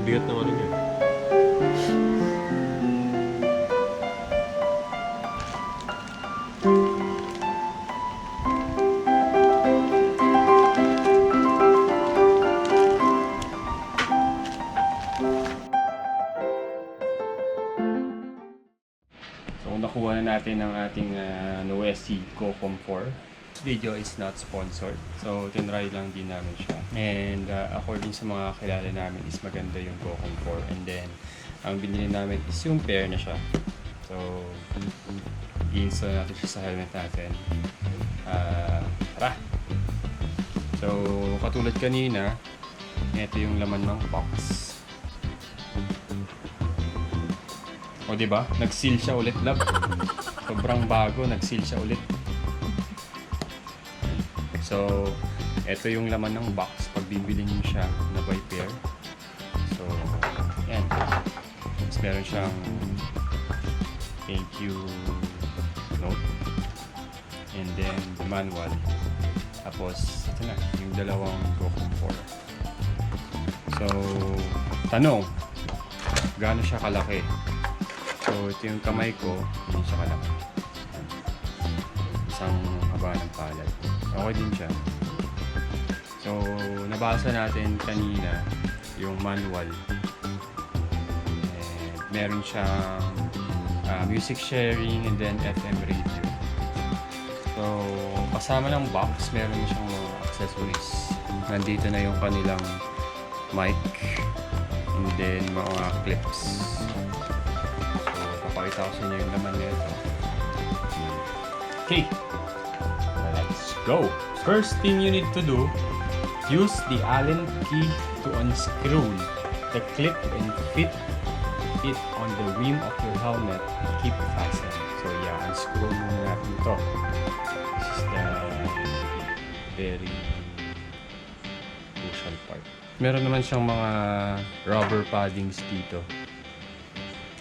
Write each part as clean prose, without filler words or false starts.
Bigat ng ano niya. So nakuha na natin ang ating Noesi Co-Comfort. This video is not sponsored. So tinry lang din namin siya. And according sa mga kilala namin is maganda yung Co-Comfort. And then ang binili namin is yung pair na siya. So i-install natin siya sa helmet natin. Tara! So katulad kanina, ito yung laman ng box. O diba? Nag-seal siya ulit, love. Sobrang bago, nag-seal siya ulit. So, ito yung laman ng box pag bibili niyo siya na by pair. So, yan. Tapos meron siyang thank you note. And then, the manual. Tapos, ito na, yung dalawang Co-Comfort. So, tanong, gaano siya kalaki? So, ito yung kamay ko, hindi siya kalaki. Isang haba ng palad. Okay din siya. So, nabasa natin kanina yung manual. And meron siyang music sharing and then FM radio. So, kasama ng box, meron siyang mga accessories. Nandito na yung kanilang mic and then mga clips. Pakita ko sa inyo yung laman nito. Okay, let's go. First thing you need to do, use the Allen key to unscrew the clip and fit it on the rim of your helmet and keep it fastened. So yeah, unscrew muna natin ito. This is the very crucial part. Meron naman siyang mga rubber paddings dito.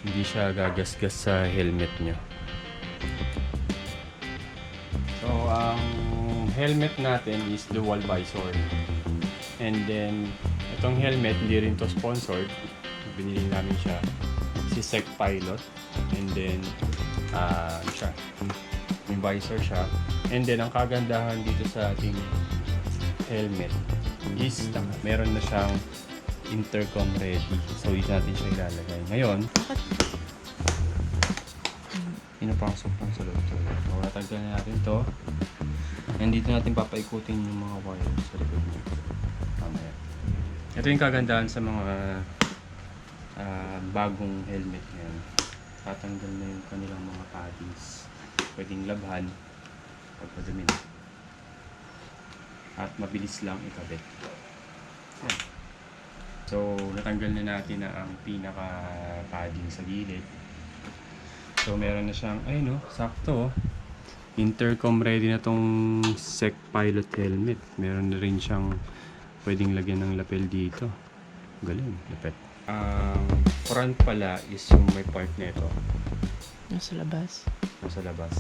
Hindi siya gagasgas sa helmet nyo. So, ang helmet natin is dual visor. And then, itong helmet, hindi rin to sponsored. Binili namin siya. Si Sec Pilot. And then, siya. May visor siya. And then, ang kagandahan dito sa ating helmet is meron na siyang intercom ready. So, dito natin siya ilalagay. Ngayon, pinapasok lang sa loob. So, natanggal na natin to. And dito natin papaikutin yung mga wires sa likod nito. Mamaya. Ito yung kagandahan sa mga bagong helmet ngayon. Tatanggal na yung kanilang mga paddings. Pwedeng labhan pagpadumi na. At mabilis lang ikabit. Yan. So, natanggal na natin na ang pinaka-padding sa gilid. So, meron na siyang, ayun sakto. Intercom ready na tong Sec Pilot helmet. Meron na rin siyang pwedeng lagyan ng lapel dito. Galing, lapel. Ang front pala is yung may part nito. Nasa labas. Nasa labas.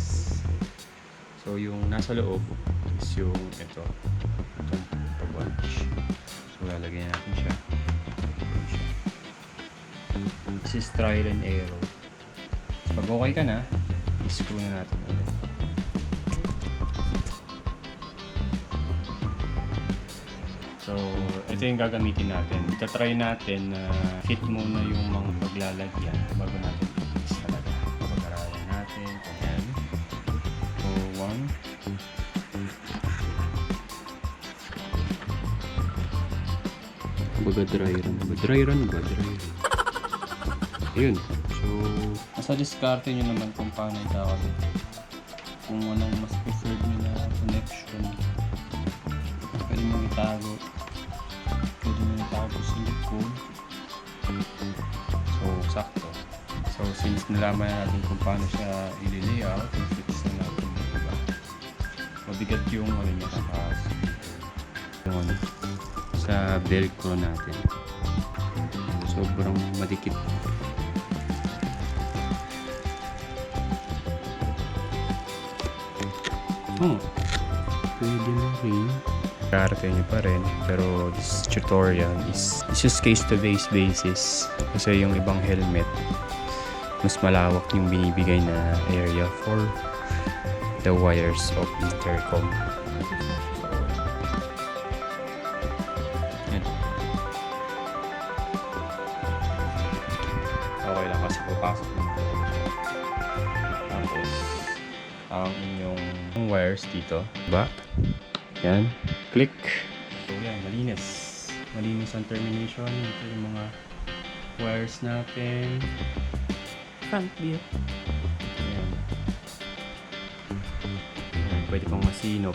So, yung nasa loob is yung ito. Itong pag-watch. So, lalagyan natin siya. This is trial and error. So, pag okay ka na, i-screw na natin ulit. So, ito yung gagamitin natin. Itatry natin na fit muna yung mga paglalagyan bago natin i-fix talaga. Pag-arayan natin. Ayan. So, 1. Baga dry run. Dry run ba? Dry run. Ayun. So, nasa diskarte nyo naman kung paano ikakabit. Kung anong mas preferred nyo na connection. Pwede mo itago. Pwede mo itago sa likod. So, sakto. So, since nalaman na natin kung paano siya i-layout, i-fix na natin yung iba. Mabigat yung ano niya sa velcro natin. Sobrang madikit. Pwede na rin. Karate nyo pa rin, pero this tutorial is just case to base basis. Kasi yung ibang helmet, mas malawak yung binibigay na area for the wires of intercom. Yan. Okay lang kasi papasok mo. Tapos, ang inyong wires dito. Diba? Yan. Click. So yan, malinis. Malinis ang termination. Ito yung mga wires natin. Front view. Ayan. Ayan, pwede pang masinop.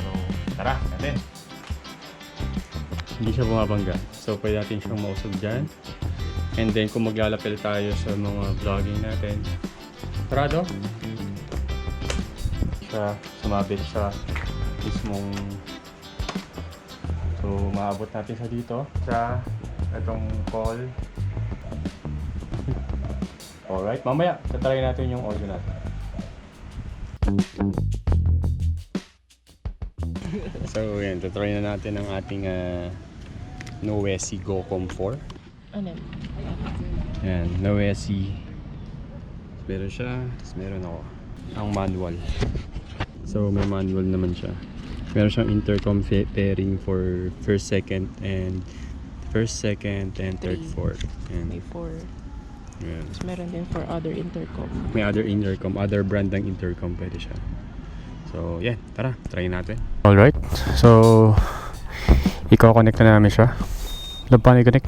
So, tara, natin. Hindi siya bumabangga. So, pwede natin siyang mausog dyan. And then, kung maglalapel tayo sa mga vlogging natin, sarado. Siya, sumabit sa mismong. So, maabot natin sa dito. Sa itong call. Alright, mamaya, tatry natin yung audio natin. So, yan, tatry na natin ang ating Noesi GoCom 4. Ano? Yan, Noesi. Meron siya, tapos meron ako. Ang manual. So, may manual naman siya. Meron siyang intercom pairing for first, second, and third, Three. fourth. May And 4. yan. Tapos meron din for other intercom. May other intercom, other brand ng intercom pwede siya. So, yan. Tara, try natin. Alright. So, i-connect na namin siya. Paano i-connect?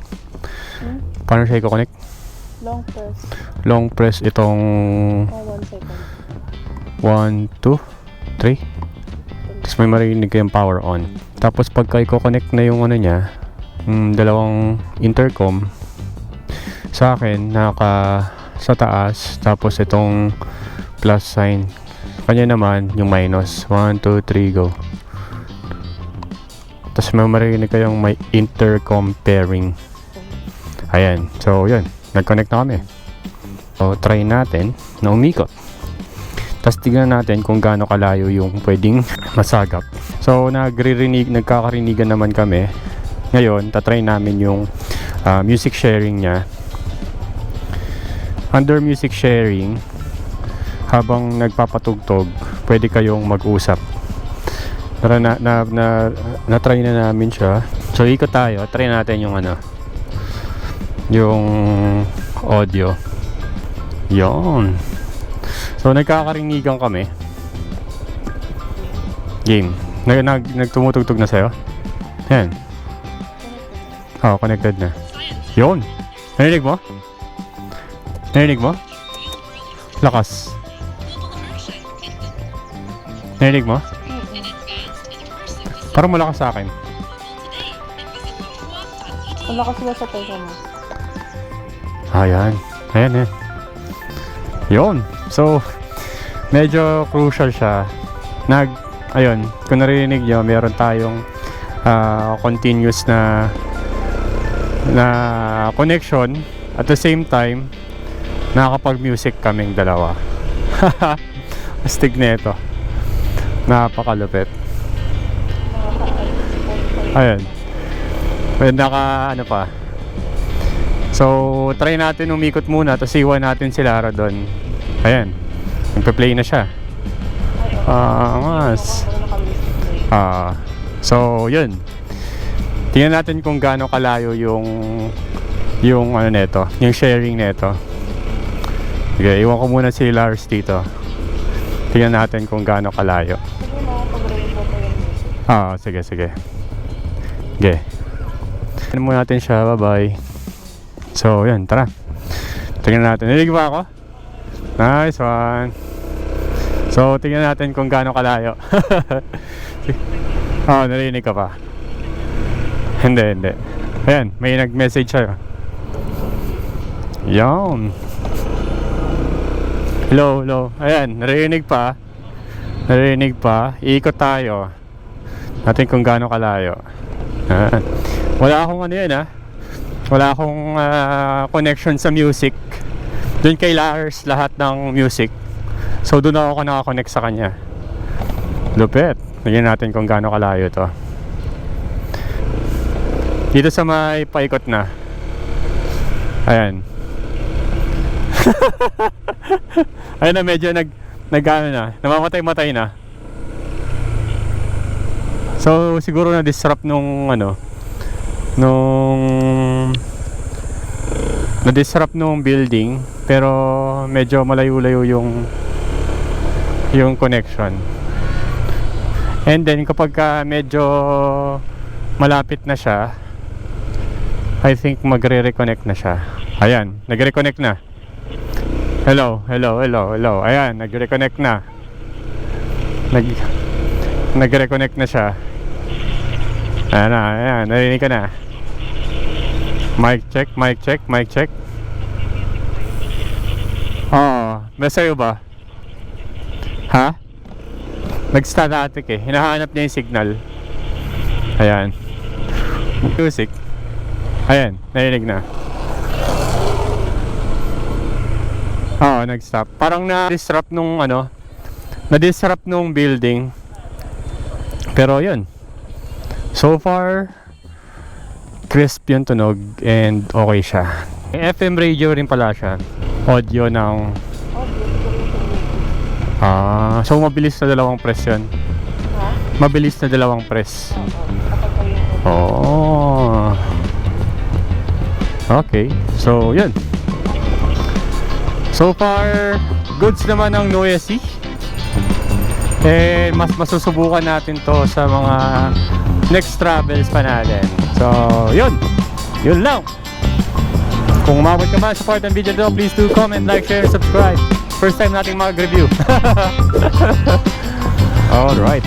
Paano siya i-connect? Long press. Long press itong Oh, 1 second. 1, 2, 3. Tapos may marinig kayong power on. Tapos pagka i-connect na yung ano niya, dalawang intercom, sa akin naka sa taas, tapos itong plus sign. Kanya naman yung minus. 1, 2, 3, go. Tapos may marinig kayong may intercom pairing. Ayan. So yun, nag-connect na kami. So try natin na umikot. Tapos tignan natin kung gaano kalayo yung pwedeng masagap. So nagkakarinigan naman kami. Ngayon, tatry namin yung music sharing niya. Under music sharing, habang nagpapatugtog, pwede kayong mag-usap. Tara na-try na namin siya. So ikot tayo, try natin yung yung audio. Yon. So nagkakarinigan kami. Game. Nagtumutugtog na sa'yo? Yan. Oh, connected na. Yon. Narinig mo? Narinig mo? Lakas. Narinig mo? Parang malakas sa akin. Malakas ba sa teka mo? Ayan. Ayan eh. Yun. So, medyo crucial siya. Ayun, kung narinig nyo, meron tayong continuous na connection. At the same time, nakakapag-music kaming dalawa. Astig na ito. Napakalupit. Ayan. Pwede pa. So, try natin umikot muna. Tapos iwan natin si Lara doon. Ayan. Nagpe-play na siya. Angas. So yun, tingnan natin kung gaano kalayo yung ano neto, yung sharing neto. Okay, iwan ko muna si Lars dito. Tingnan natin kung gaano kalayo. Sige mo, pag-rainbow pa yung music. Sige, sige. Okay. Tingnan muna natin siya, bye-bye. So, yun, tara. Tingnan natin. Narinig ba ako? Nice one. So, tingnan natin kung gaano kalayo. Narinig ka pa. Hindi. Ayan, may nag-message siya. Yan. Hello. Ayan, narinig pa. Iikot tayo. Natin kung gaano kalayo. Wala akong ano yan Wala akong connection sa music. Doon kay Lars lahat ng music. So doon ako nakakonect sa kanya. Lupit. Tingnan natin kung gaano kalayo to. Dito sa may paikot na. Ayan. Ayun na, medyo namamatay-matay na. So siguro na-disrupt na-disrupt nung building, pero medyo malayo-layo yung connection. And then kapag medyo malapit na siya, I think magre-reconnect na siya. Ayan, nagre-reconnect na. Hello. Ayan, nag-reconnect na. Nag-reconnect na siya. Ayan, narinig ka na. Mic check. May sa'yo ba? Ha? Nag-static hinahanap niya yung signal. Ayan. Music. Ayan, narinig na. Nag-stop. Parang na-disrupt nung building. Pero yun. So far, crisp yung tunog and okay siya. FM radio rin pala siya. Audio ng... so mabilis na dalawang press yun. Ha? Mabilis na dalawang press. Kapag kayo Okay. So, yun. So far, goods naman ang Noisy. Mas masusubukan natin to sa mga next travels pa natin. So, yun lang. Kung umabot ka man sa part ng video nito, please do comment, like, share, subscribe. First time nating mag-review. Alright.